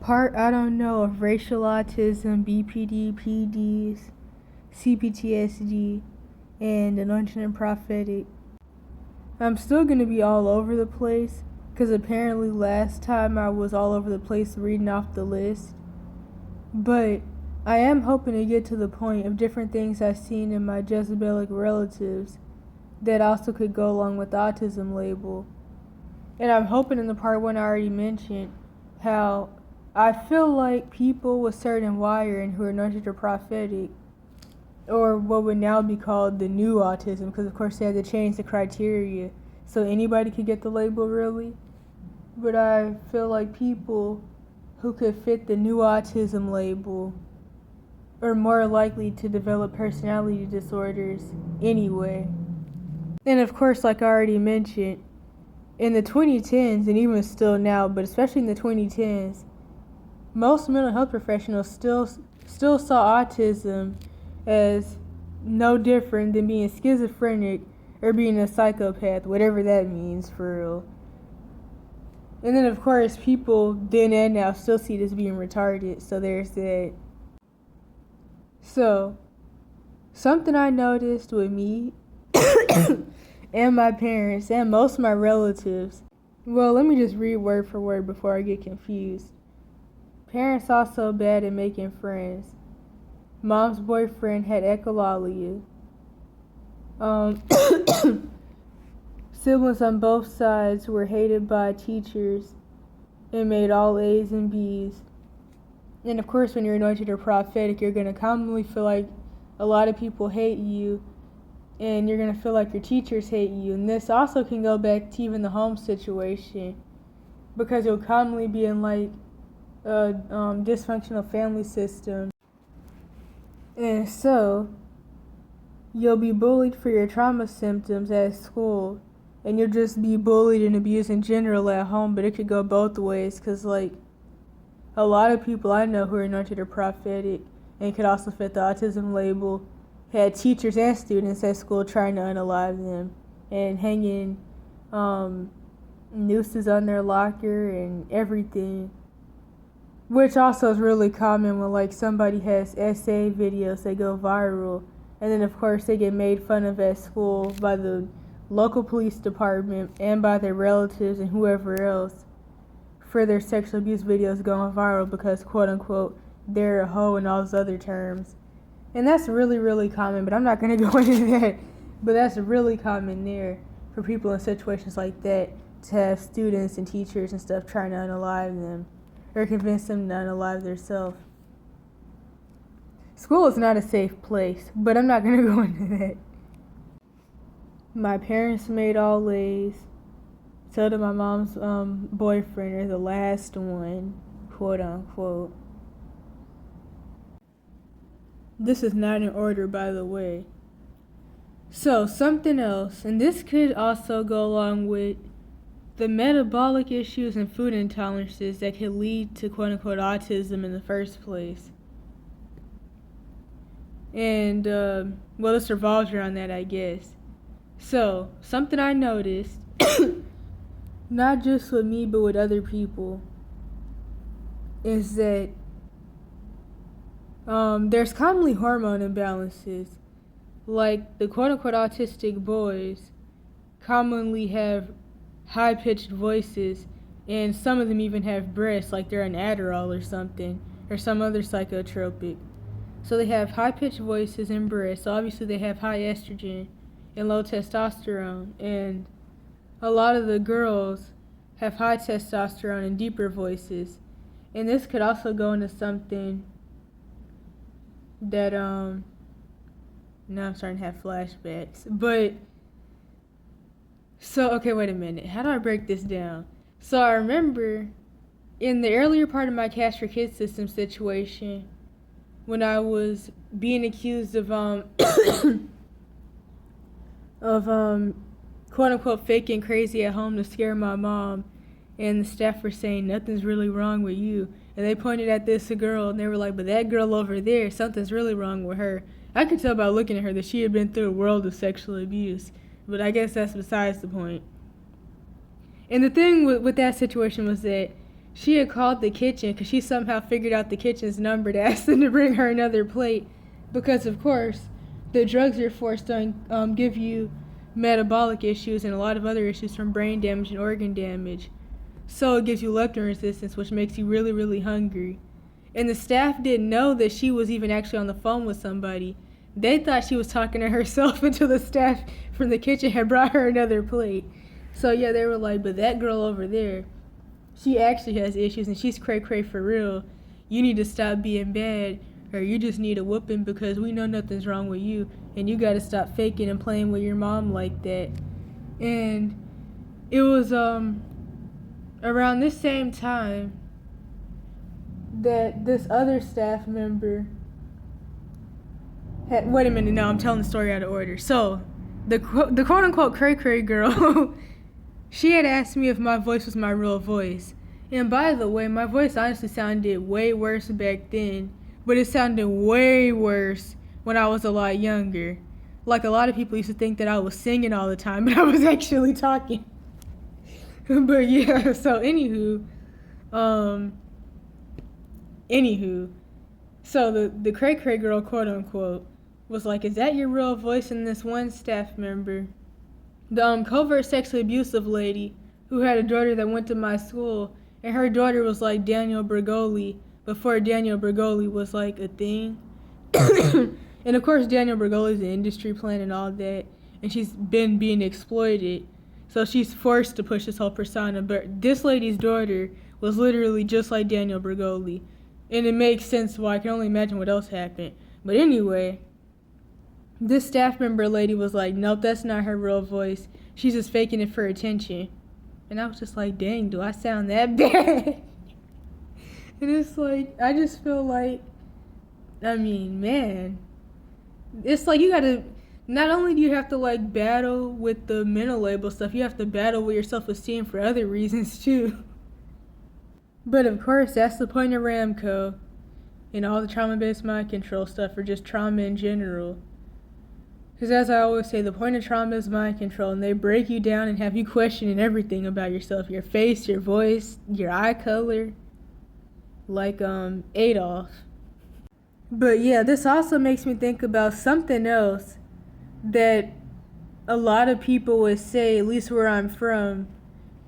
part I don't know of racial autism, BPD, PDs, CPTSD, and Anointed and prophetic. I'm still going to be all over the place, because apparently last time I was all over the place reading off the list. But I am hoping to get to the point of different things I've seen in my Jezebelic relatives that also could go along with the autism label. And I'm hoping in the part one I already mentioned how I feel like people with certain wiring who are anointed or prophetic, or what would now be called the new autism, because of course they had to change the criteria so anybody could get the label really. But I feel like people who could fit the new autism label are more likely to develop personality disorders anyway. And of course, like I already mentioned, in the 2010s, and even still now, but especially in the 2010s, most mental health professionals still saw autism as no different than being schizophrenic or being a psychopath, whatever that means for real. And then of course people then and now still see it as being retarded, so there's that. So, something I noticed with me and my parents and most of my relatives, well, let me just read word for word before I get confused. Parents also bad at making friends. Mom's boyfriend had echolalia. Siblings on both sides were hated by teachers and made all A's and B's. And of course, when you're anointed or prophetic, you're going to commonly feel like a lot of people hate you, and you're going to feel like your teachers hate you. And this also can go back to even the home situation, because you'll commonly be in like a dysfunctional family system. And so, you'll be bullied for your trauma symptoms at school, and you'll just be bullied and abused in general at home, but it could go both ways, because like a lot of people I know who are anointed or prophetic and could also fit the autism label had teachers and students at school trying to unalive them and hanging nooses on their locker and everything, which also is really common when like somebody has essay videos that go viral, and then of course they get made fun of at school by the local police department and by their relatives and whoever else for their sexual abuse videos going viral because, quote unquote, they're a hoe and all those other terms. And that's really, really common, but I'm not going to go into that. But that's really common there for people in situations like that to have students and teachers and stuff trying to unalive them or convince them to unalive themselves. School is not a safe place, but I'm not going to go into that. My parents made all A's. So did my mom's boyfriend, or the last one, quote unquote. This is not in order, by the way. So, something else, and this could also go along with the metabolic issues and food intolerances that could lead to quote unquote autism in the first place. And, well, this revolves around that, I guess. So, something I noticed, not just with me, but with other people, is that there's commonly hormone imbalances. Like the quote-unquote autistic boys commonly have high-pitched voices, and some of them even have breasts, like they're on Adderall or something, or some other psychotropic. So they have high-pitched voices and breasts, so obviously they have high estrogen and low testosterone, and a lot of the girls have high testosterone and deeper voices. And this could also go into something that, now I'm starting to have flashbacks. But, so, okay, wait a minute. How do I break this down? So I remember in the earlier part of my Cash for Kids system situation, when I was being accused of, quote unquote faking crazy at home to scare my mom, and the staff were saying nothing's really wrong with you, and they pointed at this girl and they were like, but that girl over there, something's really wrong with her. I could tell by looking at her that she had been through a world of sexual abuse, but I guess that's besides the point. And the thing with that situation was that she had called the kitchen because she somehow figured out the kitchen's number to ask them to bring her another plate. Because, of course, the drugs you're forced don't give you metabolic issues and a lot of other issues from brain damage and organ damage. So it gives you leptin resistance, which makes you really, really hungry. And the staff didn't know that she was even actually on the phone with somebody. They thought she was talking to herself until the staff from the kitchen had brought her another plate. So yeah, they were like, but that girl over there, she actually has issues and she's cray-cray for real. You need to stop being bad, or you just need a whooping because we know nothing's wrong with you, and you gotta stop faking and playing with your mom like that. And it was around this same time that this other staff member had, wait a minute, no, I'm telling the story out of order. So, the quote-unquote cray-cray girl, she had asked me if my voice was my real voice. And by the way, my voice honestly sounded way worse back then, but it sounded way worse when I was a lot younger. Like, a lot of people used to think that I was singing all the time, but I was actually talking. But yeah, so anywho, so the cray-cray girl, quote-unquote, was like, is that your real voice? And this one staff member, the covert sexually abusive lady who had a daughter that went to my school, and her daughter was like Daniel Bergoli before Daniel Bergoli was like a thing. And of course Daniel Bergoli's an industry plant and all that, and she's been being exploited, so she's forced to push this whole persona. But this lady's daughter was literally just like Daniel Bergoli, and it makes sense why. I can only imagine what else happened. But anyway, this staff member lady was like, nope, that's not her real voice. She's just faking it for attention. And I was just like, dang, do I sound that bad? And it's like, I just feel like, I mean, man, it's like you gotta, not only do you have to like battle with the mental label stuff, you have to battle with your self-esteem for other reasons too. But of course, that's the point of Ramco and all the trauma-based mind control stuff, or just trauma in general. Because as I always say, the point of trauma is mind control, and they break you down and have you questioning everything about yourself. Your face, your voice, your eye color. Like Adolf. But yeah, this also makes me think about something else that a lot of people would say, at least where I'm from,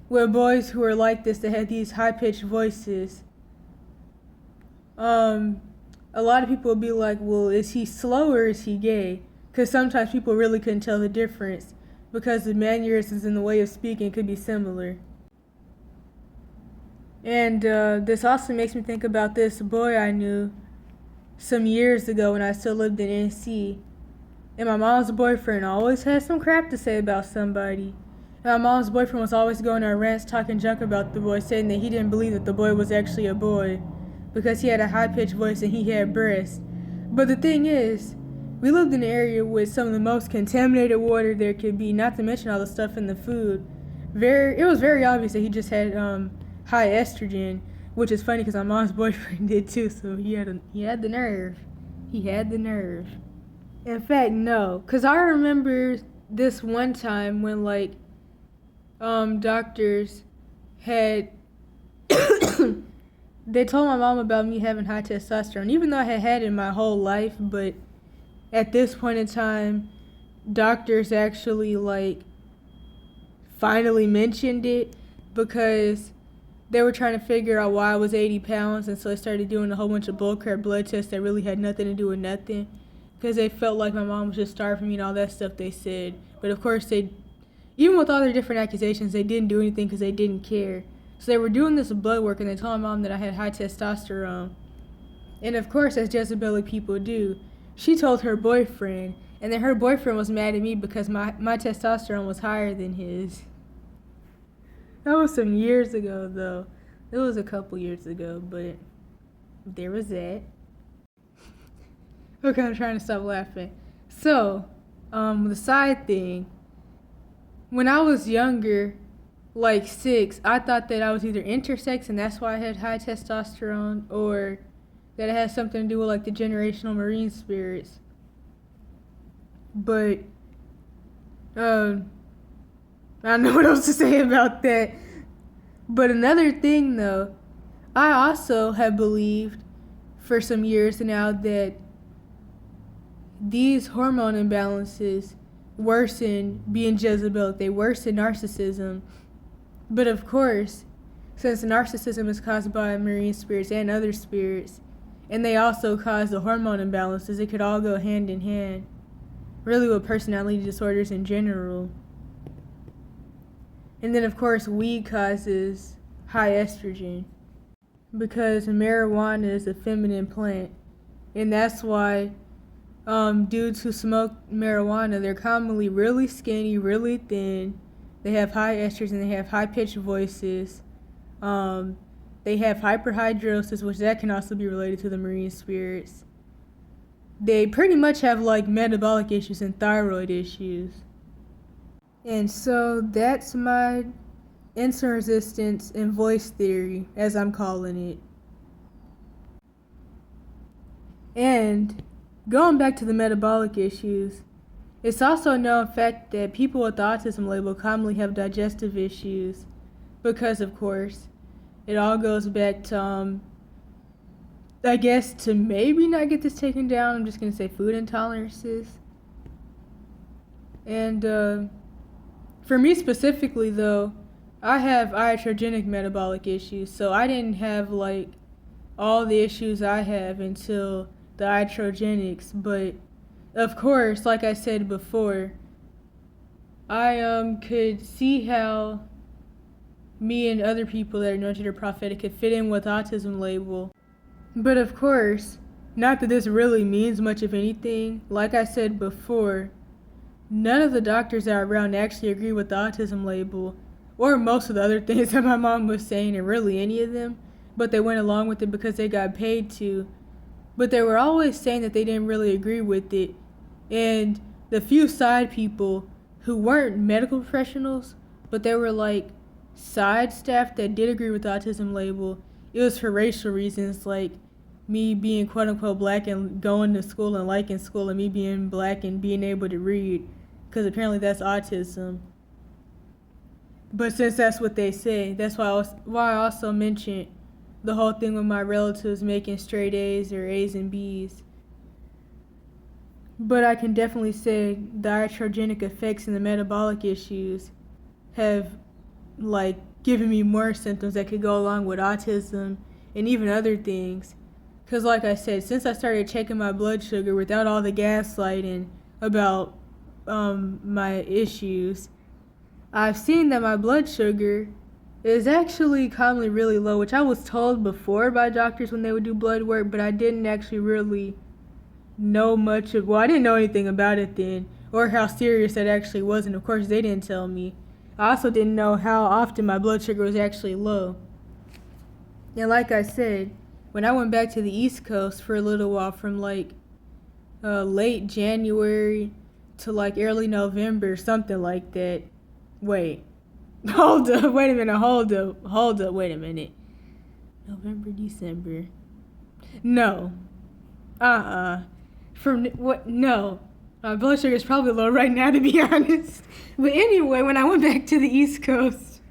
with boys who are like this, that have these high-pitched voices. A lot of people would be like, well, is he slow or is he gay? Because sometimes people really couldn't tell the difference because the mannerisms and the way of speaking could be similar. And this also makes me think about this boy I knew some years ago when I still lived in NC. And my mom's boyfriend always had some crap to say about somebody. And my mom's boyfriend was always going on rants talking junk about the boy, saying that he didn't believe that the boy was actually a boy because he had a high-pitched voice and he had breasts. But the thing is, we lived in an area with some of the most contaminated water there could be, not to mention all the stuff in the food. It was very obvious that he just had high estrogen, which is funny because my mom's boyfriend did too, so he had the nerve. He had the nerve. In fact, no, because I remember this one time when, like, doctors had, they told my mom about me having high testosterone, even though I had had it my whole life, but at this point in time, doctors actually, like, finally mentioned it because they were trying to figure out why I was 80 pounds, and so they started doing a whole bunch of bullcrap blood tests that really had nothing to do with nothing because they felt like my mom was just starving me and all that stuff they said. But of course, even with all their different accusations, they didn't do anything because they didn't care. So they were doing this blood work, and they told my mom that I had high testosterone. And of course, as Jezebelic people do, she told her boyfriend, and then her boyfriend was mad at me because my testosterone was higher than his. That was some years ago, though. It was a couple years ago, but there was that. Okay, I'm trying to stop laughing. So, the side thing. When I was younger, like 6, I thought that I was either intersex and that's why I had high testosterone, or that it had something to do with like the generational marine spirits. But I don't know what else to say about that. But another thing though I also have believed for some years now that these hormone imbalances worsen being Jezebel, they worsen narcissism. But of course, since narcissism is caused by marine spirits and other spirits, and they also cause the hormone imbalances, it could all go hand in hand, really with personality disorders in general. And then of course, weed causes high estrogen because marijuana is a feminine plant, and that's why dudes who smoke marijuana, they're commonly really skinny, really thin. They have high estrogen, they have high-pitched voices. They have hyperhidrosis, which that can also be related to the marine spirits. They pretty much have like metabolic issues and thyroid issues. And so that's my insulin resistance and voice theory, as I'm calling it. And going back to the metabolic issues, it's also a known fact that people with the autism label commonly have digestive issues because, of course, it all goes back to, I guess, to maybe not get this taken down, I'm just going to say food intolerances. And for me specifically, though, I have iatrogenic metabolic issues, so I didn't have, like, all the issues I have until the iatrogenics, but of course, like I said before, I could see how me and other people that are anointed or prophetic could fit in with autism label. But of course, not that this really means much of anything. Like I said before, none of the doctors that are around actually agree with the autism label, or most of the other things that my mom was saying, and really any of them, but they went along with it because they got paid to. But they were always saying that they didn't really agree with it. And the few side people who weren't medical professionals, but they were like side staff that did agree with the autism label, it was for racial reasons, like me being quote unquote black and going to school and liking school, and me being black and being able to read, because apparently that's autism. But since that's what they say, that's why I also mentioned the whole thing with my relatives making straight A's or A's and B's. But I can definitely say the iatrogenic effects and the metabolic issues have, like, given me more symptoms that could go along with autism and even other things. Because like I said, since I started checking my blood sugar without all the gaslighting about my issues, I've seen that my blood sugar is actually commonly really low, which I was told before by doctors when they would do blood work, but I didn't actually really know much of, well, I didn't know anything about it then, or how serious that actually was, and of course they didn't tell me. I also didn't know how often my blood sugar was actually low. And like I said, when I went back to the East Coast for a little while, from like late January to like early November, something like that. Wait a minute. November, December. No. From what? No. My blood sugar is probably low right now, to be honest. But anyway, when I went back to the East Coast,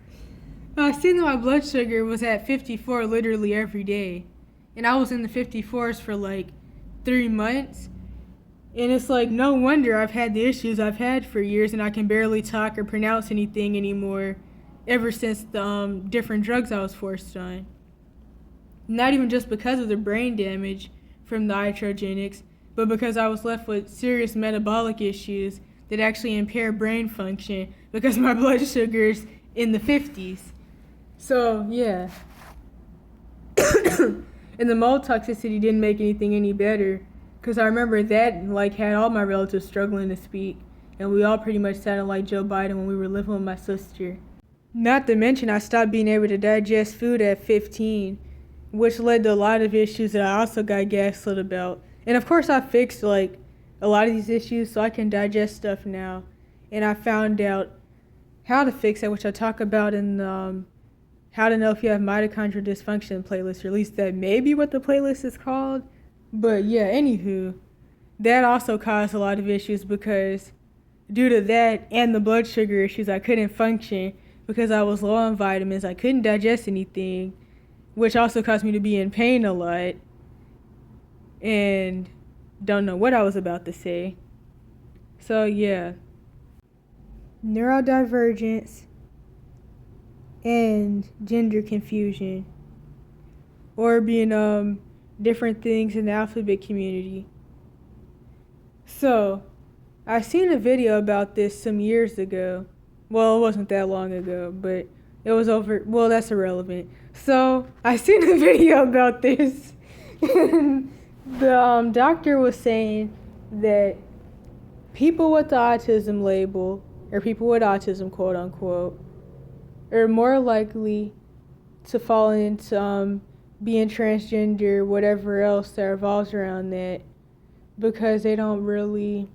I seen that my blood sugar was at 54 literally every day. And I was in the 54s for like 3 months. And it's like, no wonder I've had the issues I've had for years, and I can barely talk or pronounce anything anymore ever since the different drugs I was forced on. Not even just because of the brain damage from the iatrogenics, but because I was left with serious metabolic issues that actually impair brain function because my blood sugar's in the 50s. So, yeah. And the mold toxicity didn't make anything any better, because I remember that like had all my relatives struggling to speak, and we all pretty much sounded like Joe Biden when we were living with my sister. Not to mention I stopped being able to digest food at 15, which led to a lot of issues that I also got gaslit about. And of course I fixed like a lot of these issues so I can digest stuff now. And I found out how to fix it, which I talk about in the how to know if you have mitochondrial dysfunction playlist, or at least that may be what the playlist is called. But yeah, anywho, that also caused a lot of issues because due to that and the blood sugar issues, I couldn't function because I was low on vitamins. I couldn't digest anything. which also caused me to be in pain a lot and don't know what I was about to say. So yeah, neurodivergence and gender confusion, or being different things in the alphabet community. So I seen a video about this some years ago. Well, it wasn't that long ago, but it was over. Well, that's irrelevant. So I seen a video about this, and the doctor was saying that people with the autism label, or people with autism, quote unquote, are more likely to fall into being transgender, whatever else that revolves around that, because they don't really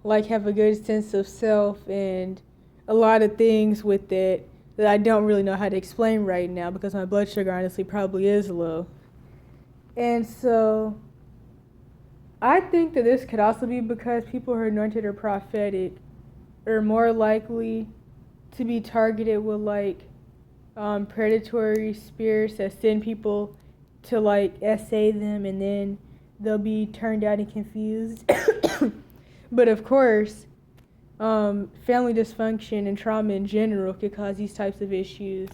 have a good sense of self, and a lot of things with it that I don't really know how to explain right now because my blood sugar honestly probably is low. And so I think that this could also be because people who are anointed or prophetic are more likely to be targeted with predatory spirits that send people to essay them, and then they'll be turned out and confused. But of course, family dysfunction and trauma in general could cause these types of issues.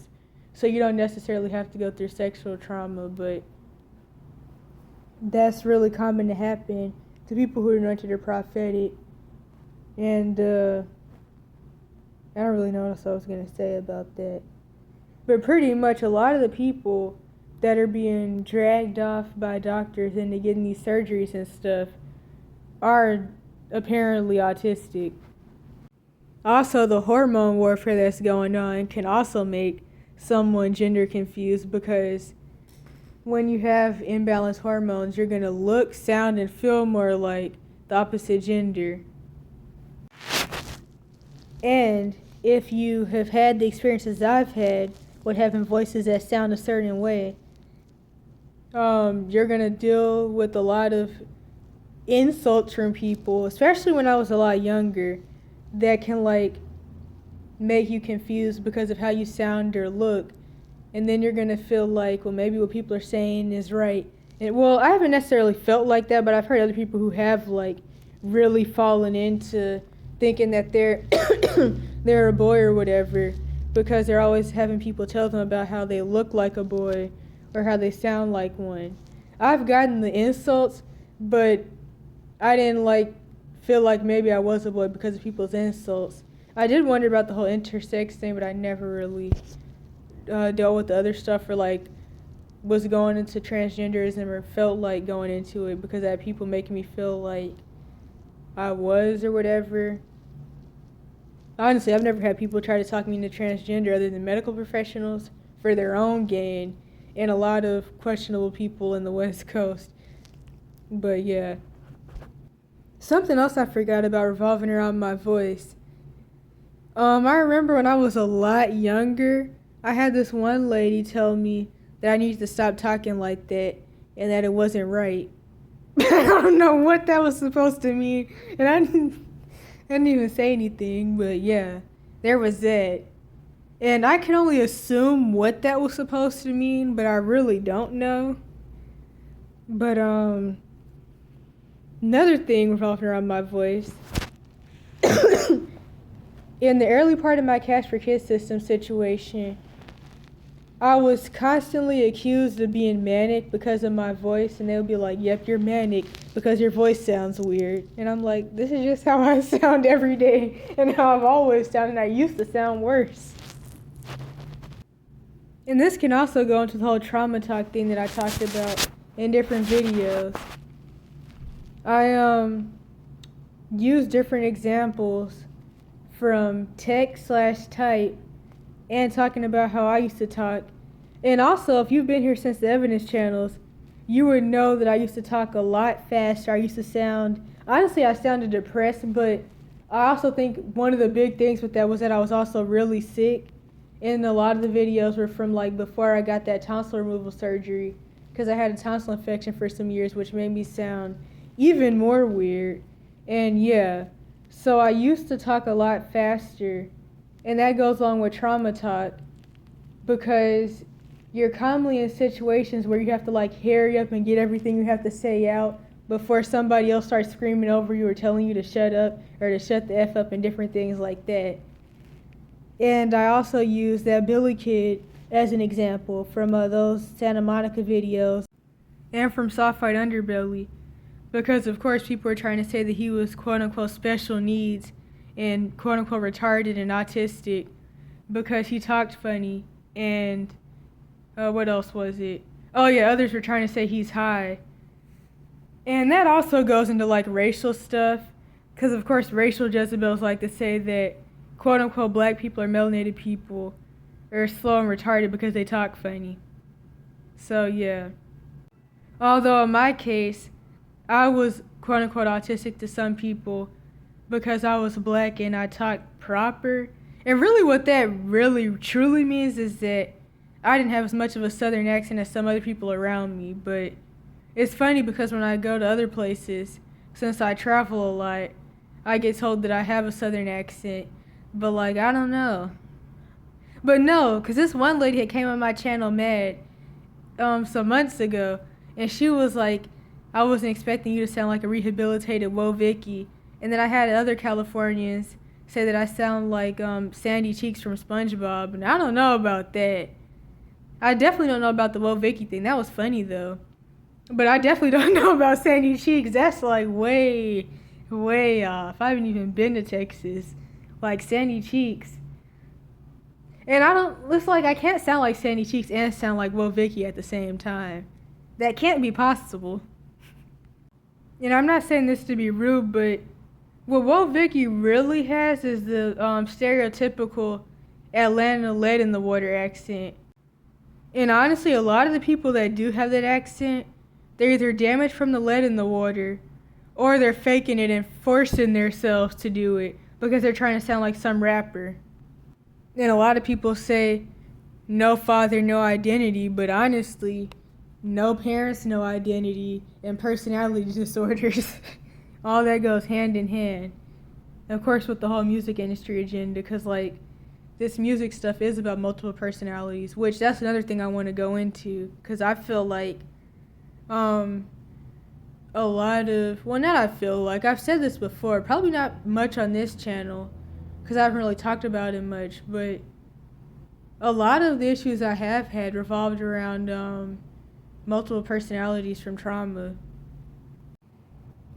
So you don't necessarily have to go through sexual trauma, but that's really common to happen to people who are anointed or prophetic. And I don't really know what else I was going to say about that. But pretty much a lot of the people that are being dragged off by doctors into getting these surgeries and stuff are apparently autistic. Also, the hormone warfare that's going on can also make someone gender confused, because when you have imbalanced hormones, you're going to look, sound, and feel more like the opposite gender. And if you have had the experiences I've had with having voices that sound a certain way, you're going to deal with a lot of insults from people, especially when I was a lot younger, that can make you confused because of how you sound or look. And then you're going to feel like, well, maybe what people are saying is right. And well, I haven't necessarily felt like that, but I've heard other people who have really fallen into thinking that they're they're a boy or whatever, because they're always having people tell them about how they look like a boy or how they sound like one. I've gotten the insults, but I didn't feel like maybe I was a boy because of people's insults. I did wonder about the whole intersex thing, but I never really dealt with the other stuff, or was going into transgenderism or felt like going into it, because I had people making me feel like I was or whatever. Honestly, I've never had people try to talk me into transgender other than medical professionals for their own gain, and a lot of questionable people in the West Coast. But yeah. Something else I forgot about revolving around my voice. I remember when I was a lot younger, I had this one lady tell me that I needed to stop talking like that and that it wasn't right. I don't know what that was supposed to mean, and I didn't even say anything, but yeah, there was that. And I can only assume what that was supposed to mean, but I really don't know. But another thing revolving around my voice. In the early part of my Cash for Kids system situation, I was constantly accused of being manic because of my voice, and they would be like, yep, you're manic because your voice sounds weird. And I'm like, this is just how I sound every day and how I've always sounded, and I used to sound worse. And this can also go into the whole trauma talk thing that I talked about in different videos. I use different examples from text/type and talking about how I used to talk. And also, if you've been here since the evidence channels, you would know that I used to talk a lot faster. I used to sound, honestly, I sounded depressed, but I also think one of the big things with that was that I was also really sick. And a lot of the videos were from before I got that tonsil removal surgery, because I had a tonsil infection for some years, which made me sound even more weird. And yeah, so I used to talk a lot faster, and that goes along with trauma talk, because you're commonly in situations where you have to like hurry up and get everything you have to say out before somebody else starts screaming over you or telling you to shut up or to shut the F up and different things like that. And I also use that Billy Kid as an example from those Santa Monica videos and from Soft White Underbelly, because of course people are trying to say that he was quote unquote special needs and quote unquote retarded and autistic because he talked funny. And what else was it? Oh yeah, others were trying to say he's high. And that also goes into like racial stuff, because of course racial Jezebels like to say that quote unquote black people or melanated people are slow and retarded because they talk funny. So yeah. Although in my case, I was quote unquote autistic to some people because I was black and I talked proper. And really what that really truly means is that I didn't have as much of a southern accent as some other people around me. But it's funny because when I go to other places, since I travel a lot, I get told that I have a southern accent. But like, I don't know. But no, because this one lady had came on my channel mad some months ago, and she was like, I wasn't expecting you to sound like a rehabilitated Whoa Vicky. And then I had other Californians say that I sound like Sandy Cheeks from SpongeBob, and I don't know about that. I definitely don't know about the Whoa Vicky thing. That was funny though. But I definitely don't know about Sandy Cheeks. That's like way, way off. I haven't even been to Texas. Like Sandy Cheeks. And it's like I can't sound like Sandy Cheeks and sound like Whoa Vicky at the same time. That can't be possible. And I'm not saying this to be rude, but what Whoa Vicky really has is the stereotypical Atlanta lead in the water accent. And honestly, a lot of the people that do have that accent, they're either damaged from the lead in the water, or they're faking it and forcing themselves to do it because they're trying to sound like some rapper. And a lot of people say, no father, no identity, but honestly, no parents, no identity, and personality disorders, all that goes hand in hand. And of course, with the whole music industry agenda, because like, this music stuff is about multiple personalities, which that's another thing I want to go into, because I feel like a lot of, well, not I feel like, I've said this before, probably not much on this channel, because I haven't really talked about it much, but a lot of the issues I have had revolved around multiple personalities from trauma.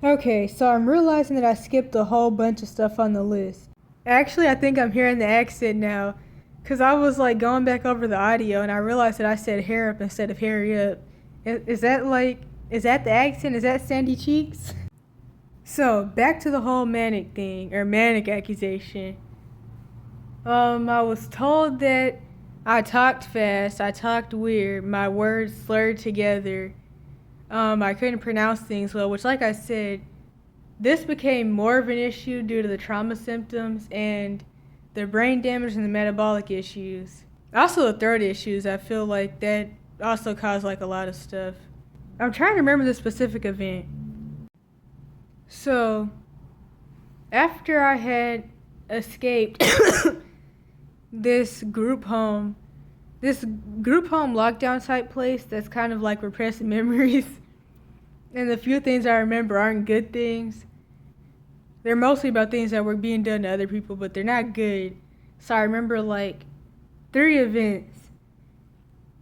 Okay, so I'm realizing that I skipped a whole bunch of stuff on the list. Actually, I think I'm hearing the accent now, because I was like going back over the audio and I realized that I said hair up instead of hurry up. Is that the accent? Is that Sandy Cheeks? So, back to the whole manic thing, or manic accusation. I was told that I talked fast, I talked weird, my words slurred together. I couldn't pronounce things well, which like I said, this became more of an issue due to the trauma symptoms and the brain damage and the metabolic issues. Also the throat issues, I feel like that also caused like a lot of stuff. I'm trying to remember the specific event. So, after I had escaped this group home lockdown type place that's kind of like repressed memories, and the few things I remember aren't good things. They're mostly about things that were being done to other people, but they're not good. So I remember like 3 events,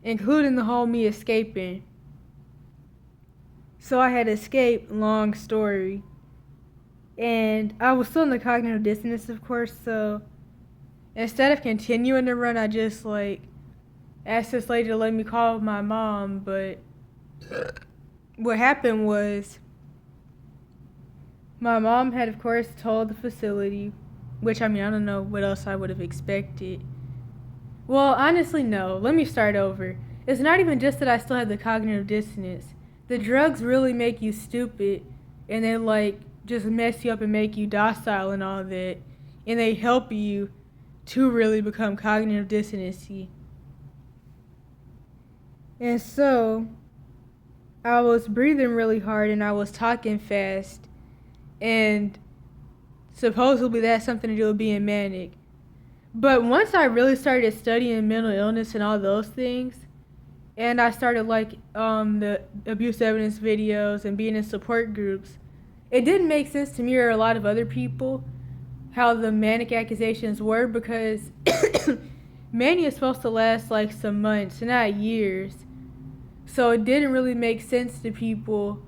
including the whole me escaping. So I had escaped, long story. And I was still in the cognitive dissonance, of course, so instead of continuing to run, I just like asked this lady to let me call my mom. But what happened was my mom had, of course, told the facility, which I mean, I don't know what else I would have expected. Well, honestly, no. Let me start over. It's not even just that I still had the cognitive dissonance. The drugs really make you stupid, and they like just mess you up and make you docile and all that, and they help you to really become cognitive dissonancy. And so I was breathing really hard and I was talking fast, and supposedly that has something to do with being manic. But once I really started studying mental illness and all those things, and I started like the abuse evidence videos and being in support groups, it didn't make sense to me or a lot of other people how the manic accusations were, because mania is supposed to last like some months, not years. So it didn't really make sense to people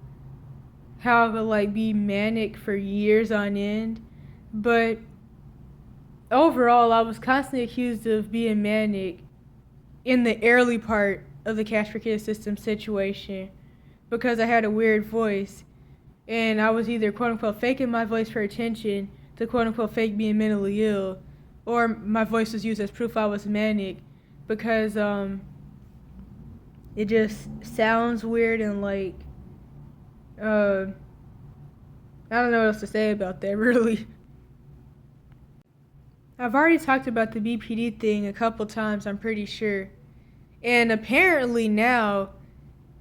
how it would like be manic for years on end. But overall, I was constantly accused of being manic in the early part of the Cash for Kids system situation because I had a weird voice, and I was either quote unquote faking my voice for attention to quote unquote fake being mentally ill, or my voice was used as proof I was manic because it just sounds weird and like I don't know what else to say about that really. I've already talked about the BPD thing a couple times, I'm pretty sure. And apparently now,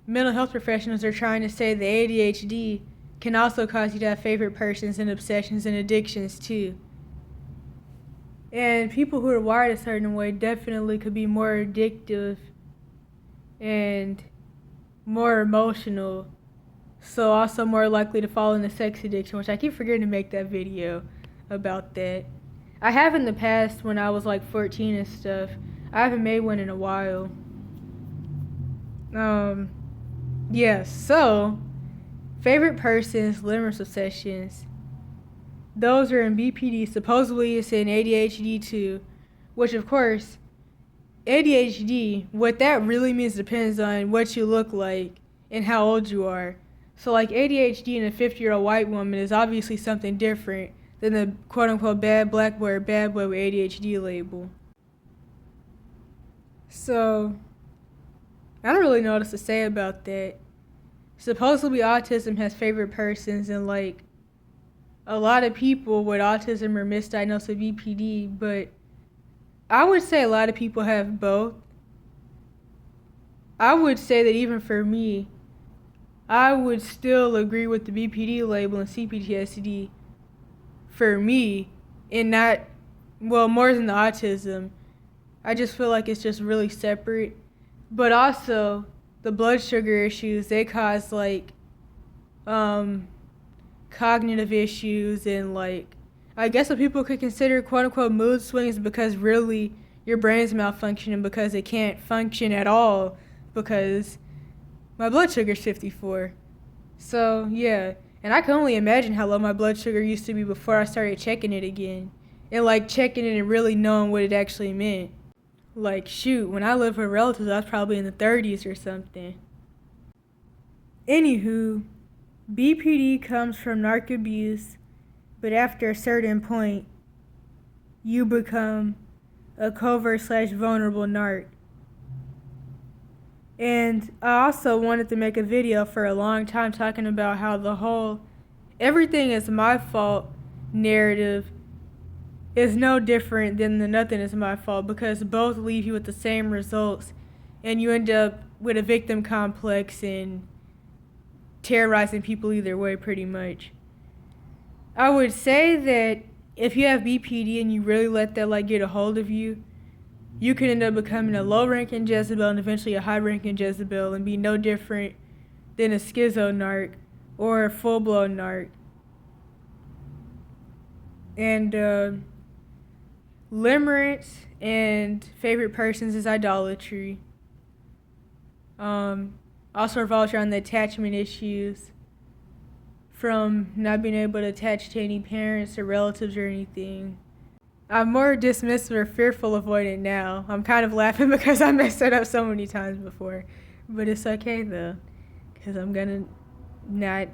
mental health professionals are trying to say the ADHD can also cause you to have favorite persons and obsessions and addictions too. And people who are wired a certain way definitely could be more addictive and more emotional, so also more likely to fall into sex addiction, which I keep forgetting to make that video about that. I have in the past when I was like 14 and stuff. I haven't made one in a while. Yeah, so favorite persons, limerence obsessions, those are in BPD. Supposedly it's in ADHD too, which of course, ADHD, what that really means depends on what you look like and how old you are. So like ADHD in a 50-year-old white woman is obviously something different than the quote-unquote bad black boy or bad boy with ADHD label. So I don't really know what else to say about that. Supposedly autism has favorite persons, and like a lot of people with autism are misdiagnosed with BPD, but I would say a lot of people have both. I would say that even for me, I would still agree with the BPD label and CPTSD for me, and not, well, more than the autism. I just feel like it's just really separate. But also, the blood sugar issues, they cause like cognitive issues and like, I guess what people could consider quote unquote mood swings, because really your brain's malfunctioning because it can't function at all because my blood sugar's 54. So yeah, and I can only imagine how low my blood sugar used to be before I started checking it again, and like checking it and really knowing what it actually meant. Like shoot, when I lived with relatives I was probably in the 30s or something. Anywho, BPD comes from narc abuse, but after a certain point, you become a covert/vulnerable narc. And I also wanted to make a video for a long time talking about how the whole everything is my fault narrative is no different than the nothing is my fault, because both leave you with the same results and you end up with a victim complex and terrorizing people either way pretty much. I would say that if you have BPD and you really let that like get a hold of you, you can end up becoming a low-ranking Jezebel and eventually a high-ranking Jezebel and be no different than a schizo narc or a full-blown narc. And limerence and favorite persons is idolatry. Also revolves around the attachment issues from not being able to attach to any parents or relatives or anything. I'm more dismissive or fearful avoidant now. I'm kind of laughing because I messed that up so many times before. But it's okay though, because I'm gonna not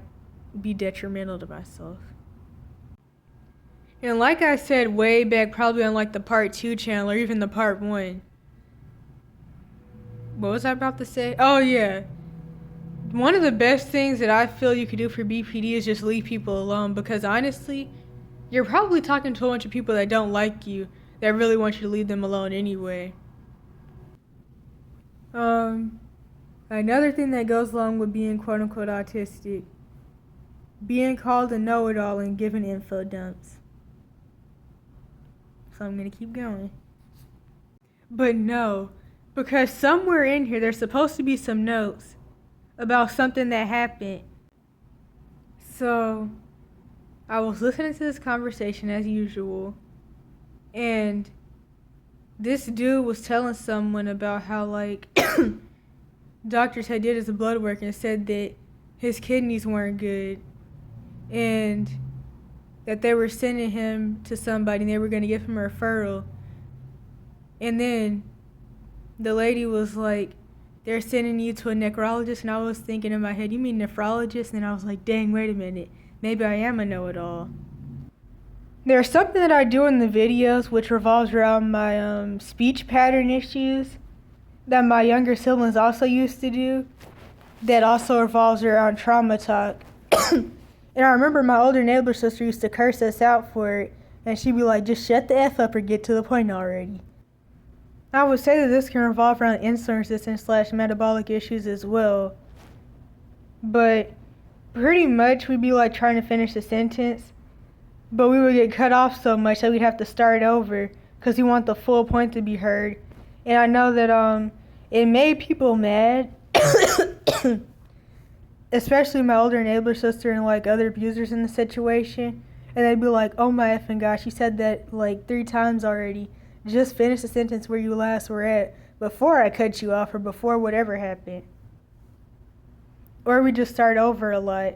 be detrimental to myself. And like I said way back, probably on like the part 2 channel or even the part 1. What was I about to say? Oh yeah. One of the best things that I feel you could do for BPD is just leave people alone, because honestly, you're probably talking to a bunch of people that don't like you, that really want you to leave them alone anyway. Another thing that goes along with being quote unquote autistic, being called a know-it-all and given info dumps. So I'm gonna keep going. But no, Because somewhere in here there's supposed to be some notes about something that happened. So I was listening to this conversation as usual, and this dude was telling someone about how, like, doctors had did his blood work and said that his kidneys weren't good, and that they were sending him to somebody and they were going to give him a referral. And then the lady was like, they're sending you to a necrologist. And I was thinking in my head, you mean nephrologist? And I was like, dang, wait a minute. Maybe I am a know-it-all. There's something that I do in the videos which revolves around my speech pattern issues that my younger siblings also used to do, that also revolves around trauma talk. And I remember my older neighbor sister used to curse us out for it, and she'd be like, just shut the F up or get to the point already. I would say that this can revolve around insulin resistance / metabolic issues as well. But pretty much we'd be like trying to finish a sentence, but we would get cut off so much that we'd have to start over because we want the full point to be heard. And I know that it made people mad, especially my older neighbor sister and like other abusers in the situation. And they'd be like, oh my effing gosh, you said that like 3 times already. Just finish the sentence where you last were at before I cut you off or before whatever happened. Or we just start over a lot.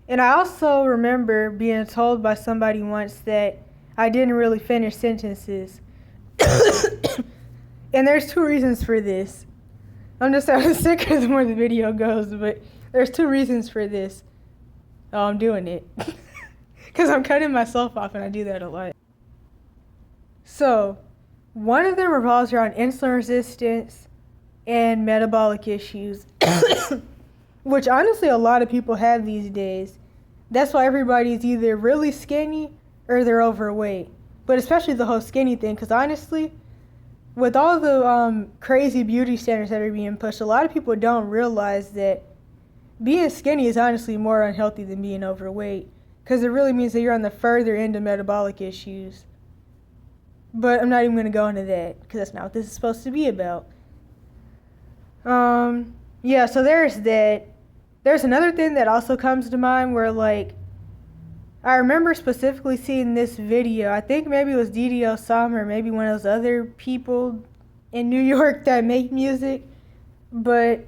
And I also remember being told by somebody once that I didn't really finish sentences. And there's 2 reasons for this. I'm just sounding sicker the more the video goes, but there's 2 reasons for this. Oh, I'm doing it. Because I'm cutting myself off and I do that a lot. So, one of them revolves around insulin resistance and metabolic issues, which honestly a lot of people have these days. That's why everybody's either really skinny or they're overweight. But especially the whole skinny thing, because honestly, with all the crazy beauty standards that are being pushed, a lot of people don't realize that being skinny is honestly more unhealthy than being overweight, because it really means that you're on the further end of metabolic issues. But I'm not even going to go into that, because that's not what this is supposed to be about. Yeah, so there's that. There's another thing that also comes to mind where, like, I remember specifically seeing this video. I think maybe it was Didi Osama or maybe one of those other people in New York that make music. But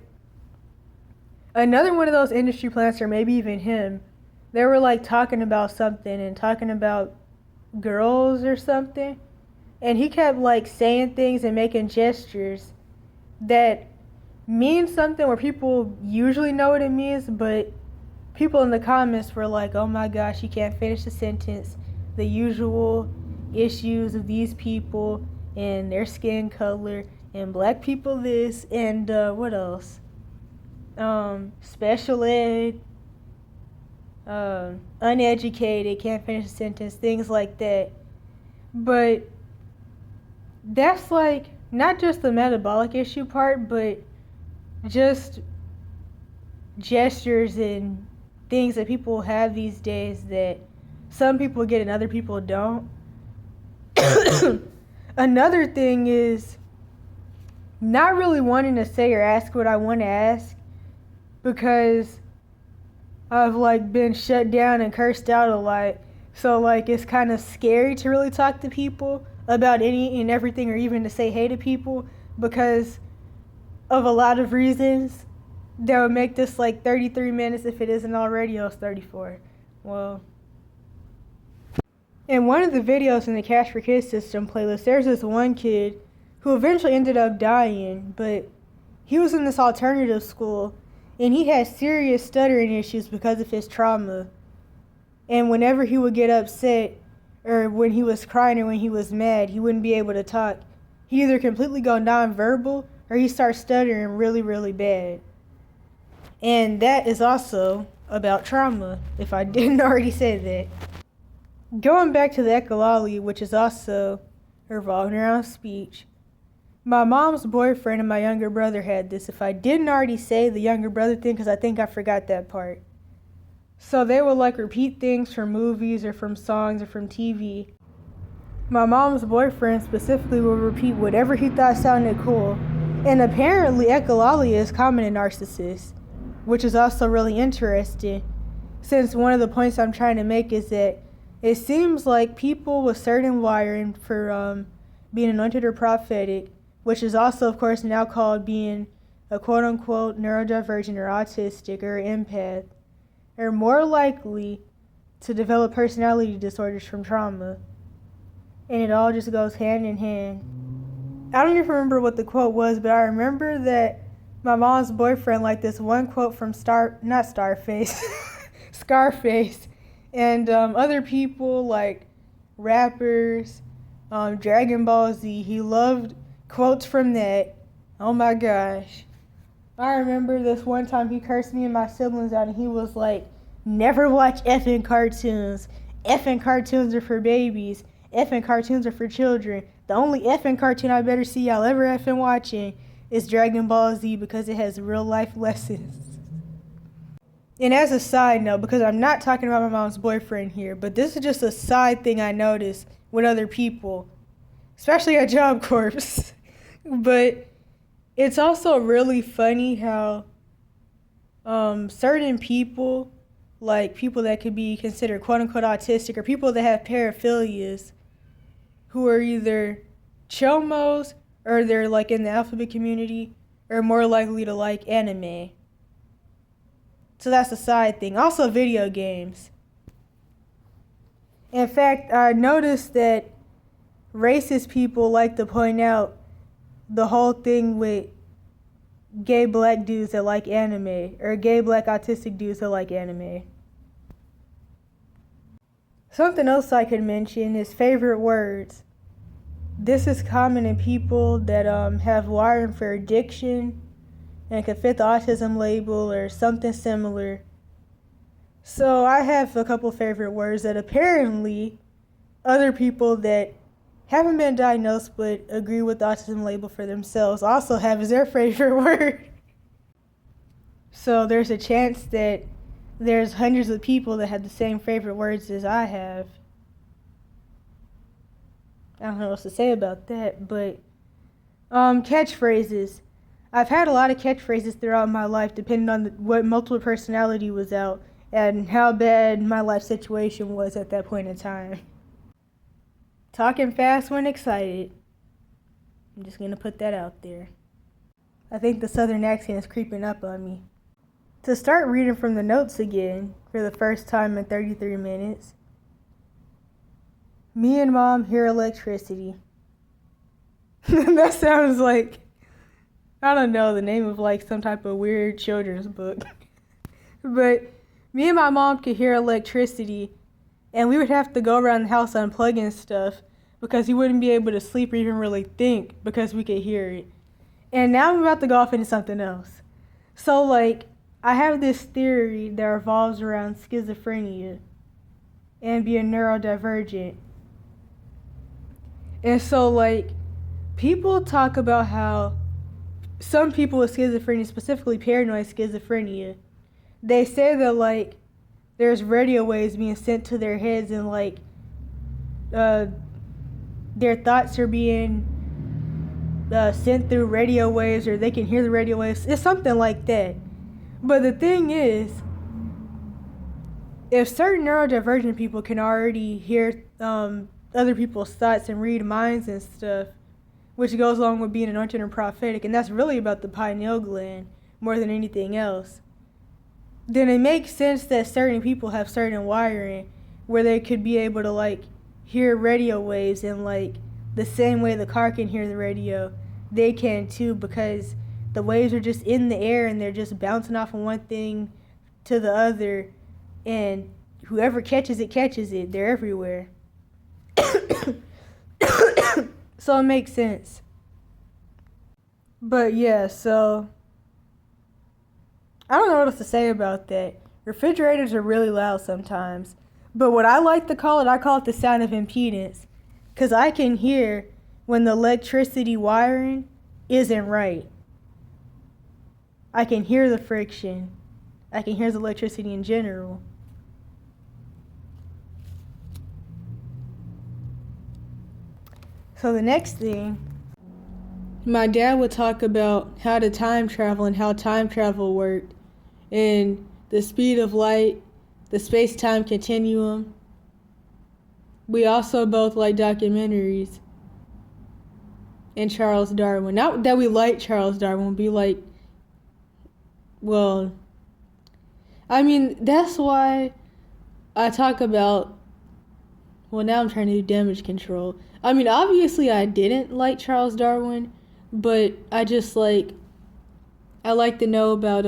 another one of those industry plants, or maybe even him, they were, like, talking about something and talking about girls or something. And he kept, like, saying things and making gestures that mean something where people usually know what it means, but people in the comments were like, oh my gosh, you can't finish the sentence. The usual issues of these people and their skin color and black people this and what else? Special ed, uneducated, can't finish the sentence, things like that. But that's like not just the metabolic issue part, but just gestures and things that people have these days that some people get and other people don't. Another thing is not really wanting to say or ask what I want to ask because I've like been shut down and cursed out a lot. So like it's kind of scary to really talk to people about any and everything, or even to say hey to people, because of a lot of reasons that would make this like 33 minutes if it isn't already. Oh, it's 34. Well, in one of the videos in the Cash for Kids system playlist, there's this one kid who eventually ended up dying, but he was in this alternative school and he had serious stuttering issues because of his trauma. And whenever he would get upset, or when he was crying or when he was mad, he wouldn't be able to talk. He'd either completely go nonverbal or he'd start stuttering really, really bad. And that is also about trauma, if I didn't already say that. Going back to the Ppl I, which is also revolving around speech, my mom's boyfriend and my younger brother had this. If I didn't already say the younger brother thing, because I think I forgot that part. So they would like repeat things from movies or from songs or from TV. My mom's boyfriend specifically would repeat whatever he thought sounded cool. And apparently echolalia is common in narcissists, which is also really interesting, since one of the points I'm trying to make is that it seems like people with certain wiring for being anointed or prophetic, which is also, of course, now called being a quote-unquote neurodivergent or autistic or empath, are more likely to develop personality disorders from trauma. And it all just goes hand in hand. I don't even remember what the quote was, but I remember that my mom's boyfriend liked this one quote from Scarface, and other people like rappers, Dragon Ball Z. He loved quotes from that. Oh my gosh. I remember this one time he cursed me and my siblings out and he was like, never watch effing cartoons. Effing cartoons are for babies. Effing cartoons are for children. The only effing cartoon I better see y'all ever effing watching is Dragon Ball Z because it has real life lessons. And as a side note, because I'm not talking about my mom's boyfriend here, but this is just a side thing I noticed with other people, especially at Job Corps. But it's also really funny how certain people, like people that could be considered quote-unquote autistic or people that have paraphilias, who are either chomos or they're like in the alphabet community, are more likely to like anime. So that's a side thing. Also video games. In fact, I noticed that racist people like to point out the whole thing with gay black dudes that like anime, or gay black autistic dudes that like anime. Something else I could mention is favorite words. This is common in people that have wiring for addiction and can fit the autism label or something similar. So I have a couple favorite words that apparently other people that haven't been diagnosed but agree with the autism label for themselves also have as their favorite word. So there's a chance that there's hundreds of people that have the same favorite words as I have. I don't know what else to say about that, but catchphrases. I've had a lot of catchphrases throughout my life depending on what multiple personality was out and how bad my life situation was at that point in time. Talking fast when excited. I'm just going to put that out there. I think the southern accent is creeping up on me. To start reading from the notes again for the first time in 33 minutes. Me and Mom hear electricity. That sounds like, I don't know, the name of like some type of weird children's book. But me and my mom could hear electricity, and we would have to go around the house unplugging stuff because we wouldn't be able to sleep or even really think because we could hear it. And now I'm about to go off into something else. So like, I have this theory that revolves around schizophrenia and being neurodivergent. And so like, people talk about how some people with schizophrenia, specifically paranoid schizophrenia, they say that like there's radio waves being sent to their heads and like their thoughts are being sent through radio waves, or they can hear the radio waves. It's something like that. But the thing is, if certain neurodivergent people can already hear other people's thoughts and read minds and stuff, which goes along with being anointed and prophetic, and that's really about the pineal gland more than anything else, then it makes sense that certain people have certain wiring where they could be able to like hear radio waves in like the same way the car can hear the radio, they can too, because the waves are just in the air and they're just bouncing off from one thing to the other, and whoever catches it, they're everywhere. So it makes sense. But yeah, so I don't know what else to say about that. Refrigerators are really loud sometimes. But what I like to call it, I call it the sound of impedance. Because I can hear when the electricity wiring isn't right. I can hear the friction. I can hear the electricity in general. So the next thing my dad would talk about how to time travel and how time travel worked, and the speed of light, the space-time continuum. We also both like documentaries and Charles Darwin. Not that we like Charles Darwin, be like, well, I mean, that's why I talk about, well, now I'm trying to do damage control. I mean, obviously I didn't like Charles Darwin, but I just like, I like to know about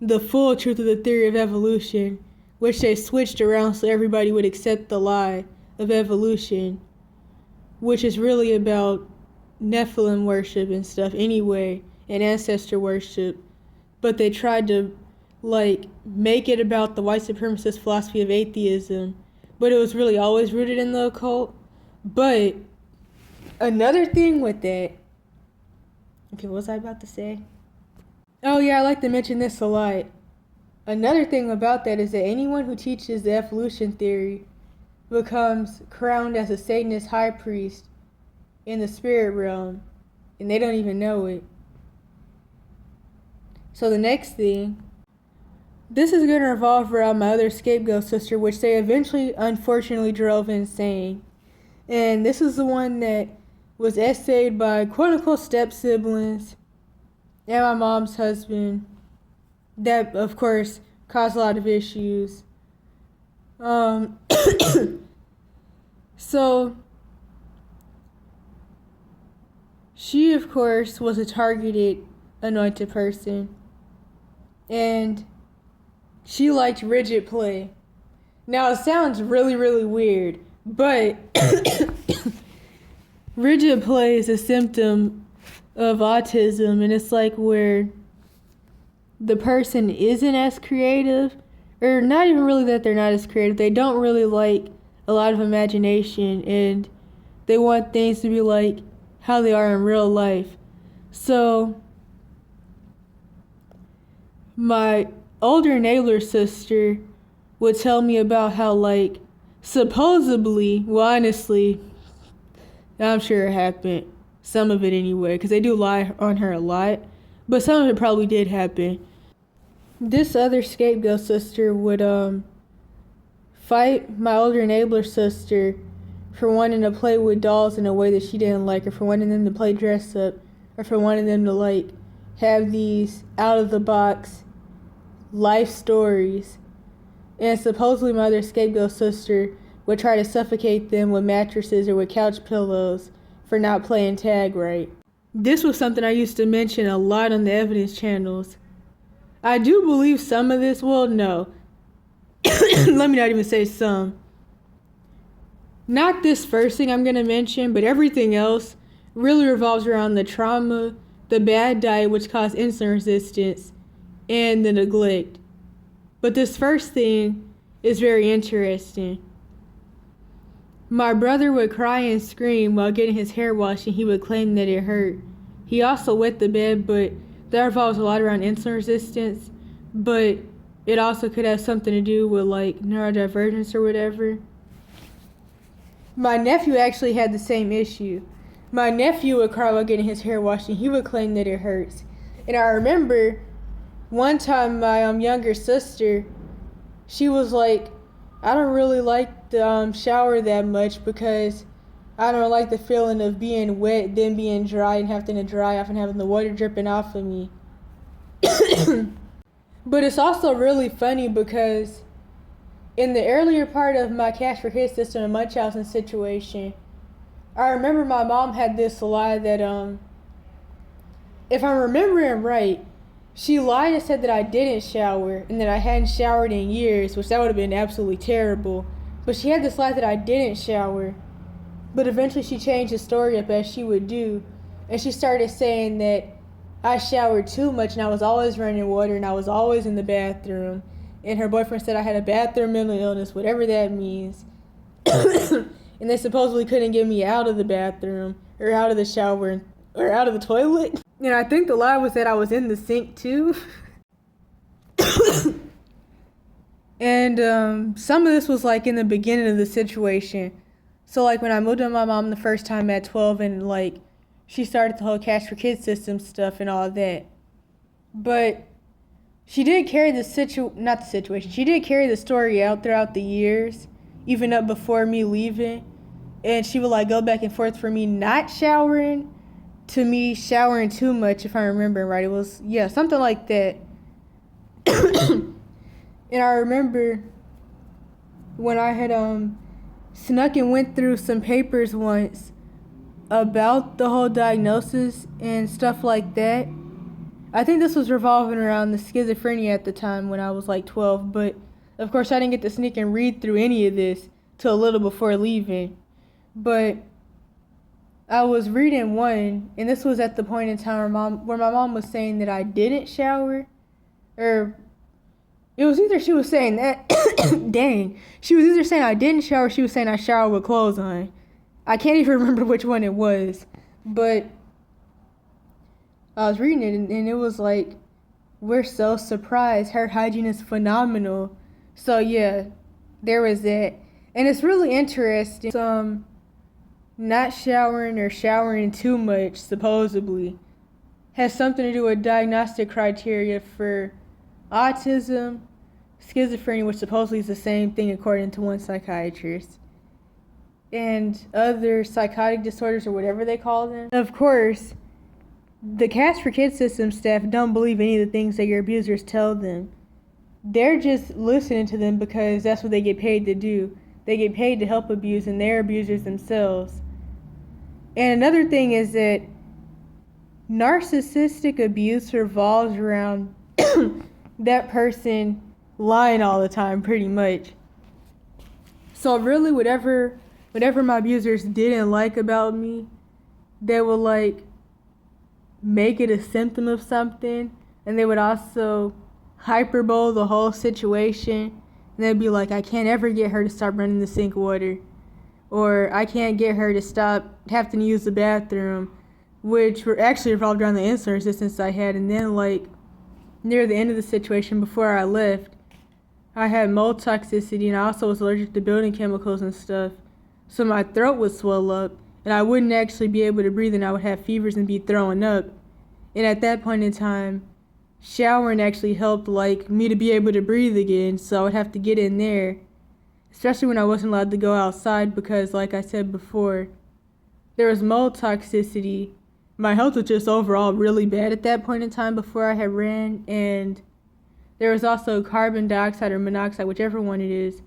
the full truth of the theory of evolution, which they switched around so everybody would accept the lie of evolution, which is really about Nephilim worship and stuff anyway, and ancestor worship. But they tried to like make it about the white supremacist philosophy of atheism, but it was really always rooted in the occult. But another thing with that, okay, what was I about to say? Oh yeah, I like to mention this a lot. Another thing about that is that anyone who teaches the evolution theory becomes crowned as a Satanist high priest in the spirit realm, and they don't even know it. So the next thing, this is going to revolve around my other scapegoat sister, which they eventually unfortunately drove insane. And this is the one that was essayed by quote-unquote step-siblings and my mom's husband. That, of course, caused a lot of issues. So, she, of course, was a targeted anointed person. And she liked rigid play. Now, it sounds really, really weird, but rigid play is a symptom of autism, and it's like where the person isn't as creative, or not even really that they're not as creative, they don't really like a lot of imagination, and they want things to be like how they are in real life. So my older enabler sister would tell me about how, like, supposedly, well, honestly, I'm sure it happened, some of it anyway, because they do lie on her a lot, but some of it probably did happen. This other scapegoat sister would fight my older enabler sister for wanting to play with dolls in a way that she didn't like, or for wanting them to play dress up, or for wanting them to like have these out of the box life stories. And supposedly my other scapegoat sister would try to suffocate them with mattresses or with couch pillows for not playing tag right. This was something I used to mention a lot on the evidence channels. I do believe some of this, well, no. Let me not even say some. Not this first thing I'm going to mention, but everything else really revolves around the trauma, the bad diet which caused insulin resistance, and the neglect. But this first thing is very interesting. My brother would cry and scream while getting his hair washed, and he would claim that it hurt. He also wet the bed, but that revolves a lot around insulin resistance, but it also could have something to do with like neurodivergence or whatever. My nephew actually had the same issue. My nephew would cry while getting his hair washed, and he would claim that it hurts. And I remember one time my younger sister, she was like, I don't really like the shower that much because I don't like the feeling of being wet, then being dry, and having to dry off and having the water dripping off of me. But it's also really funny because in the earlier part of my Cash for Kids system and Munchausen situation, I remember my mom had this lie that, if I'm remembering right, she lied and said that I didn't shower and that I hadn't showered in years, which that would have been absolutely terrible. But she had this lie that I didn't shower. But eventually she changed the story up as she would do, and she started saying that I showered too much and I was always running water and I was always in the bathroom. And her boyfriend said I had a bathroom mental illness, whatever that means. And they supposedly couldn't get me out of the bathroom or out of the shower or out of the toilet. And I think the lie was that I was in the sink too. And some of this was like in the beginning of the situation. So like when I moved in with my mom the first time at 12 and like she started the whole Cash for Kids system stuff and all that. But she did carry she did carry the story out throughout the years, even up before me leaving. And she would like go back and forth for me not showering to me showering too much, if I remember right. It was, yeah, something like that. And I remember when I had snuck and went through some papers once about the whole diagnosis and stuff like that. I think this was revolving around the schizophrenia at the time when I was like 12, but of course I didn't get to sneak and read through any of this till a little before leaving. But I was reading one, and this was at the point in time where my mom was saying that I didn't shower, or it was either she was saying that, dang, she was either saying I didn't shower, or she was saying I showered with clothes on. I can't even remember which one it was, but I was reading it, and it was like, we're so surprised, her hygiene is phenomenal. So yeah, there was that. And it's really interesting. Not showering or showering too much, supposedly, has something to do with diagnostic criteria for autism, schizophrenia, which supposedly is the same thing according to one psychiatrist, and other psychotic disorders or whatever they call them. Of course, the Cash for Kids system staff don't believe any of the things that your abusers tell them. They're just listening to them because that's what they get paid to do. They get paid to help abuse, and they're abusers themselves. And another thing is that narcissistic abuse revolves around that person lying all the time, pretty much. So really, whatever my abusers didn't like about me, they would like make it a symptom of something, and they would also hyperbole the whole situation. And they'd be like, I can't ever get her to stop running the sink water. Or I can't get her to stop having to use the bathroom, which were actually revolved around the insulin resistance I had. And then, like, near the end of the situation, before I left, I had mold toxicity, and I also was allergic to building chemicals and stuff. So my throat would swell up, and I wouldn't actually be able to breathe, and I would have fevers and be throwing up. And at that point in time, showering actually helped, like, me to be able to breathe again, so I would have to get in there. Especially when I wasn't allowed to go outside because, like I said before, there was mold toxicity. My health was just overall really bad at that point in time before I had ran, and there was also carbon dioxide or monoxide, whichever one it is.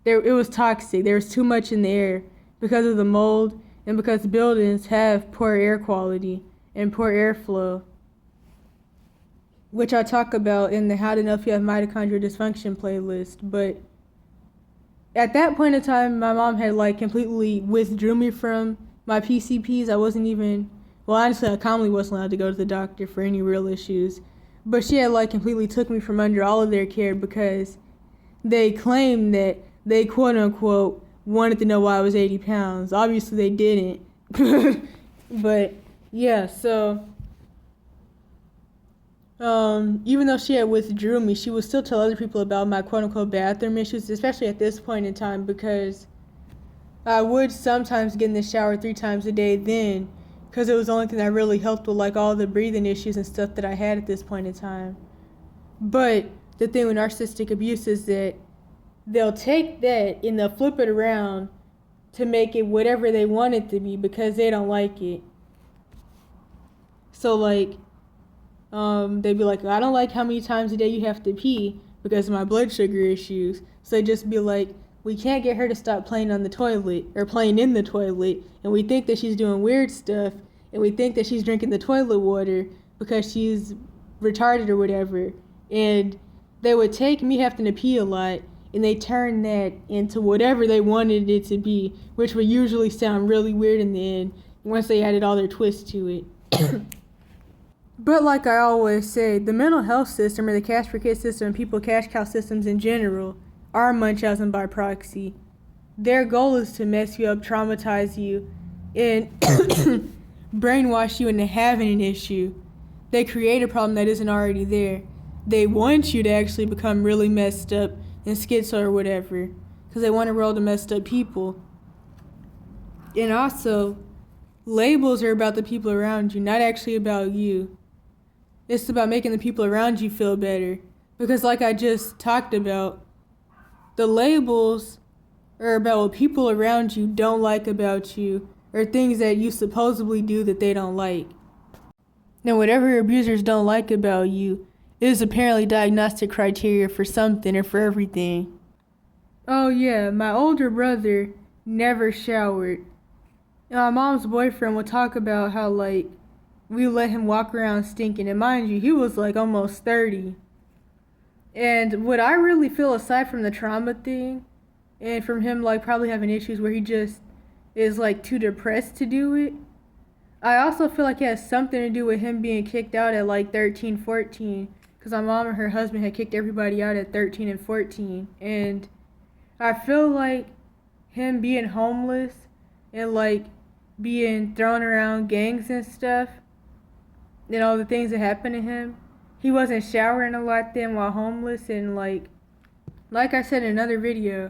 It was toxic. There was too much in the air because of the mold and because buildings have poor air quality and poor airflow, which I talk about in the How to Know If You Have Mitochondrial Dysfunction playlist. But at that point in time, my mom had like completely withdrew me from my PCPs. I wasn't even, well, honestly, I commonly wasn't allowed to go to the doctor for any real issues. But she had like completely took me from under all of their care because they claimed that they quote unquote wanted to know why I was 80 pounds. Obviously they didn't. But yeah, so even though she had withdrew me, she would still tell other people about my quote-unquote bathroom issues, especially at this point in time, because I would sometimes get in the shower 3 times a day then, because it was the only thing that really helped with like all the breathing issues and stuff that I had at this point in time. But the thing with narcissistic abuse is that they'll take that and they'll flip it around to make it whatever they want it to be because they don't like it. So like, they'd be like, I don't like how many times a day you have to pee because of my blood sugar issues. So they'd just be like, we can't get her to stop playing on the toilet or playing in the toilet. And we think that she's doing weird stuff. And we think that she's drinking the toilet water because she's retarded or whatever. And they would take me having to pee a lot and they turn that into whatever they wanted it to be, which would usually sound really weird in the end once they added all their twists to it. But like I always say, the mental health system or the cash for kids system and people cash cow systems in general are Munchausen by proxy. Their goal is to mess you up, traumatize you, and brainwash you into having an issue. They create a problem that isn't already there. They want you to actually become really messed up and schizo or whatever, because they want a world of messed up people. And also, Labels are about the people around you, not actually about you. It's about making the people around you feel better. Because like I just talked about, the labels are about what people around you don't like about you, or things that you supposedly do that they don't like. Now, whatever your abusers don't like about you is apparently diagnostic criteria for something or for everything. Oh yeah, my older brother never showered. My mom's boyfriend would talk about how, like, we let him walk around stinking. And mind you, he was, like, almost 30. And what I really feel, aside from the trauma thing, and from him, like, probably having issues where he just is, like, too depressed to do it, I also feel like it has something to do with him being kicked out at, like, 13, 14. Because my mom and her husband had kicked everybody out at 13 and 14. And I feel like him being homeless and, like, being thrown around gangs and stuff, and all the things that happened to him. He wasn't showering a lot then while homeless, and like I said in another video,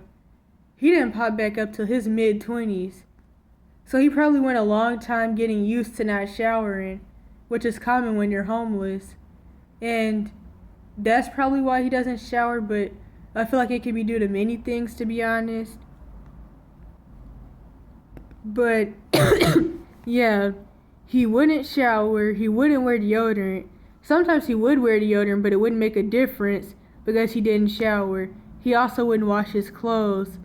he didn't pop back up till his mid-20s. So he probably went a long time getting used to not showering, which is common when you're homeless. And that's probably why he doesn't shower, but I feel like it could be due to many things, to be honest. But yeah, he wouldn't shower, he wouldn't wear deodorant. Sometimes he would wear deodorant, but it wouldn't make a difference because he didn't shower. He also wouldn't wash his clothes.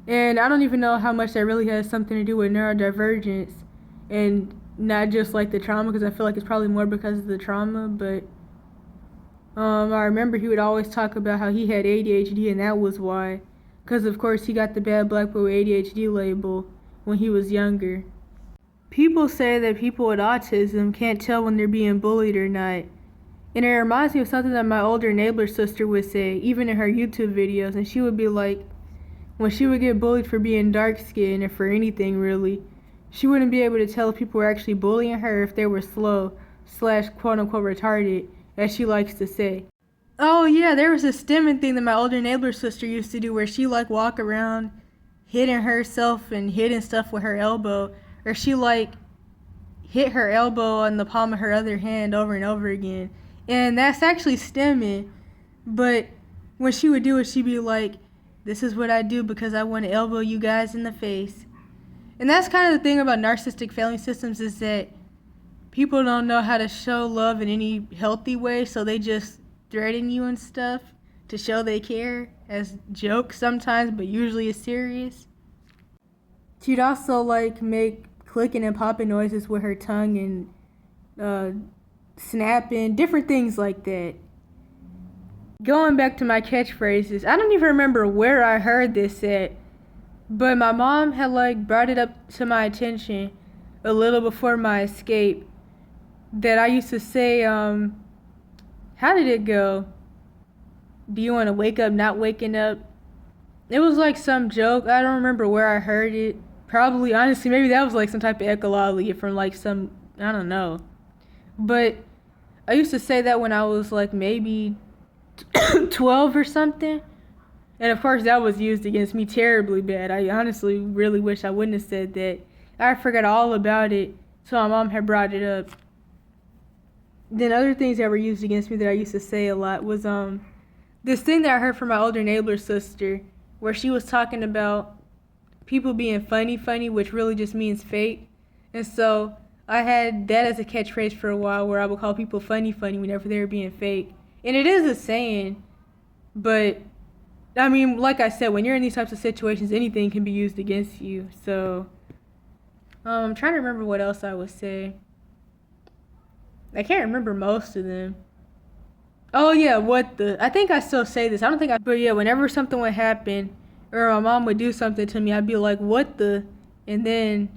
And I don't even know how much that really has something to do with neurodivergence and not just like the trauma, because I feel like it's probably more because of the trauma. But I remember he would always talk about how he had ADHD, and that was why. Because of course he got the bad black boy ADHD label when he was younger. People say that people with autism can't tell when they're being bullied or not. And it reminds me of something that my older neighbor sister would say, even in her YouTube videos. And she would be like, when she would get bullied for being dark-skinned or for anything really, she wouldn't be able to tell if people were actually bullying her if they were slow / quote-unquote retarded, as she likes to say. Oh yeah, there was a stimming thing that my older neighbor sister used to do where she like walk around hitting herself and hitting stuff with her elbow, or she like hit her elbow on the palm of her other hand over and over again. And that's actually stimming, but when she would do it, she'd be like, this is what I do because I want to elbow you guys in the face. And that's kind of the thing about narcissistic family systems, is that people don't know how to show love in any healthy way, so they just threaten you and stuff to show they care, as jokes sometimes, but usually it's serious. She'd also like make clicking and popping noises with her tongue and snapping, different things like that. Going back to my catchphrases, I don't even remember where I heard this at, but my mom had like brought it up to my attention a little before my escape, that I used to say, how did it go? Do you want to wake up not waking up? It was like some joke. I don't remember where I heard it. Probably, honestly, maybe that was like some type of echology from like some, I don't know. But I used to say that when I was like maybe 12 or something. And of course that was used against me terribly bad. I honestly really wish I wouldn't have said that. I forgot all about it, so my mom had brought it up. Then other things that were used against me that I used to say a lot was this thing that I heard from my older neighbor sister, where she was talking about people being funny, which really just means fake. And so I had that as a catchphrase for a while, where I would call people funny whenever they were being fake. And it is a saying, but I mean, like I said, when you're in these types of situations, anything can be used against you. So I'm trying to remember what else I would say. I can't remember most of them. Oh yeah, what the? I think I still say this. I don't think I, but yeah, whenever something would happen or my mom would do something to me, I'd be like, what the? And then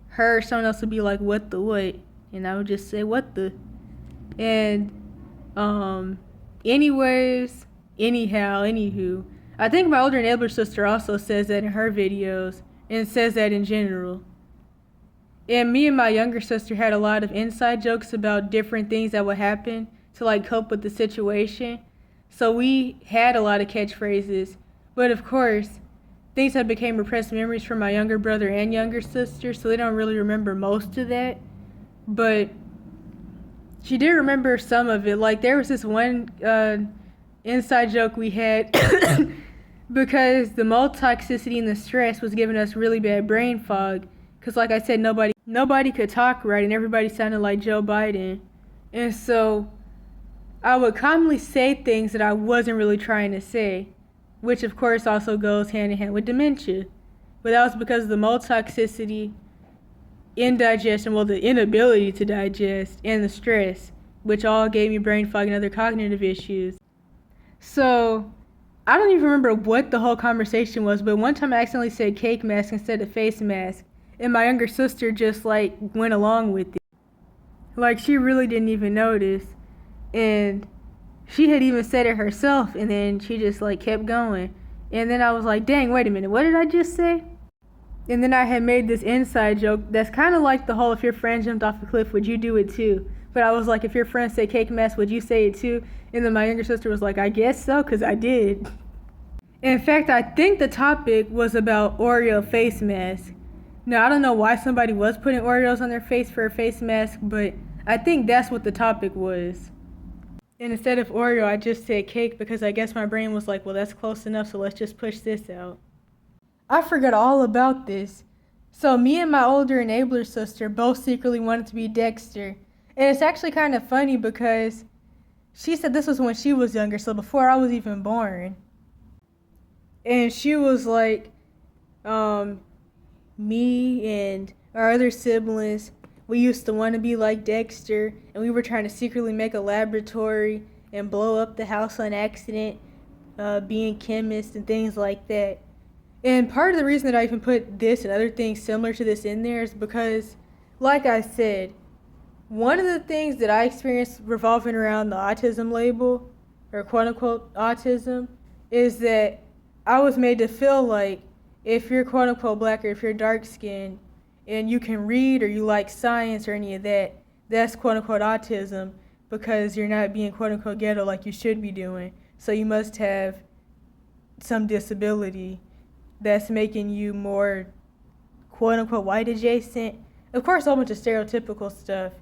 her or someone else would be like, what the what? And I would just say, what the? And anyways, anyhow, anywho, I think my older neighbor sister also says that in her videos, and says that in general. And me and my younger sister had a lot of inside jokes about different things that would happen to like cope with the situation. So we had a lot of catchphrases. But of course, things that became repressed memories from my younger brother and younger sister, so they don't really remember most of that. But she did remember some of it. Like, there was this one inside joke we had because the mold toxicity and the stress was giving us really bad brain fog. Because, like I said, nobody could talk right, and everybody sounded like Joe Biden. And so I would commonly say things that I wasn't really trying to say, which of course also goes hand in hand with dementia. But that was because of the mold toxicity, indigestion, well, the inability to digest, and the stress, which all gave me brain fog and other cognitive issues. So I don't even remember what the whole conversation was, but one time I accidentally said cake mask instead of face mask, and my younger sister just like went along with it. Like, she really didn't even notice. And she had even said it herself, and then she just like kept going. And then I was like, dang, wait a minute, what did I just say? And then I had made this inside joke that's kind of like the whole, if your friend jumped off a cliff, would you do it too? But I was like, if your friend said cake mess, would you say it too? And then my younger sister was like, I guess so, because I did. In fact, I think the topic was about Oreo face mask. Now, I don't know why somebody was putting Oreos on their face for a face mask, but I think that's what the topic was. And instead of Oreo, I just said cake because I guess my brain was like, well, that's close enough, so let's just push this out. I forgot all about this. So me and my older enabler sister both secretly wanted to be Dexter. And it's actually kind of funny because she said this was when she was younger, so before I was even born. And she was like, me and our other siblings, we used to want to be like Dexter, and we were trying to secretly make a laboratory and blow up the house on accident, being chemists and things like that. And part of the reason that I even put this and other things similar to this in there is because, like I said, one of the things that I experienced revolving around the autism label, or quote-unquote autism, is that I was made to feel like if you're quote-unquote black or if you're dark-skinned and you can read or you like science or any of that, that's quote-unquote autism because you're not being quote-unquote ghetto like you should be doing. So you must have some disability that's making you more quote-unquote white adjacent. Of course, a whole bunch of stereotypical stuff.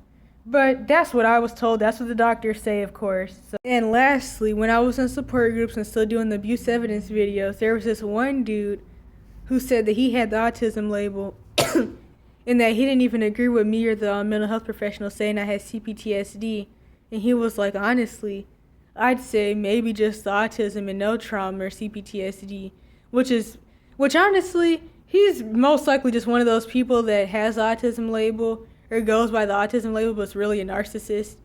But that's what I was told. That's what the doctors say, of course. So, and lastly, when I was in support groups and still doing the abuse evidence videos, there was this one dude who said that he had the autism label and that he didn't even agree with me or the mental health professional saying I had CPTSD. And he was like, honestly, I'd say maybe just the autism and no trauma or CPTSD, which honestly, he's most likely just one of those people that has the autism label or goes by the autism label but is really a narcissist.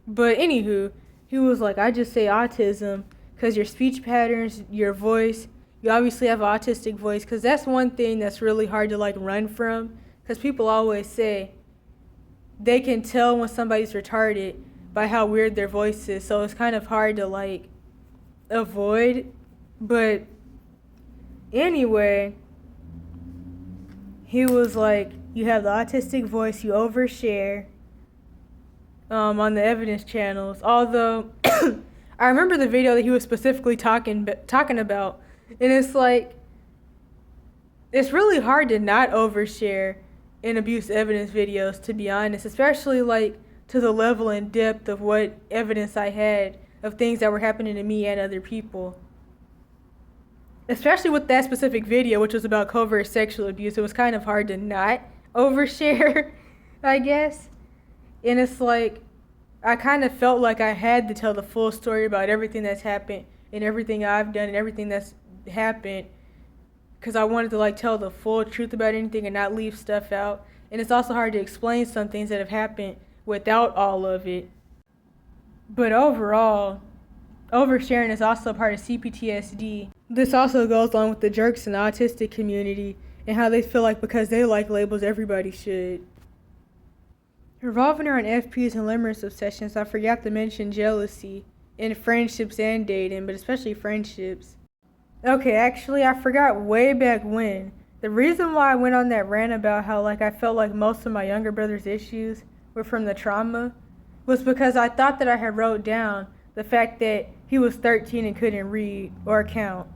But anywho, he was like, I just say autism because your speech patterns, your voice, you obviously have an autistic voice, because that's one thing that's really hard to like run from, because people always say they can tell when somebody's retarded by how weird their voice is, so it's kind of hard to like avoid. But anyway, he was like, you have the autistic voice, you overshare on the evidence channels. Although I remember the video that he was specifically talking about, and it's like, it's really hard to not overshare in abuse evidence videos, to be honest, especially like to the level and depth of what evidence I had of things that were happening to me and other people. Especially with that specific video, which was about covert sexual abuse, it was kind of hard to not overshare, I guess. And it's like, I kind of felt like I had to tell the full story about everything that's happened and everything I've done and everything that's happened, because I wanted to like tell the full truth about anything and not leave stuff out. And it's also hard to explain some things that have happened without all of it. But overall, oversharing is also part of CPTSD. This also goes along with the jerks in the autistic community and how they feel like because they like labels, everybody should. Revolving around FPs and limerence obsessions, I forgot to mention jealousy in friendships and dating, but especially friendships. Okay, actually, I forgot way back when. The reason why I went on that rant about how like I felt like most of my younger brother's issues were from the trauma was because I thought that I had wrote down the fact that he was 13 and couldn't read or count.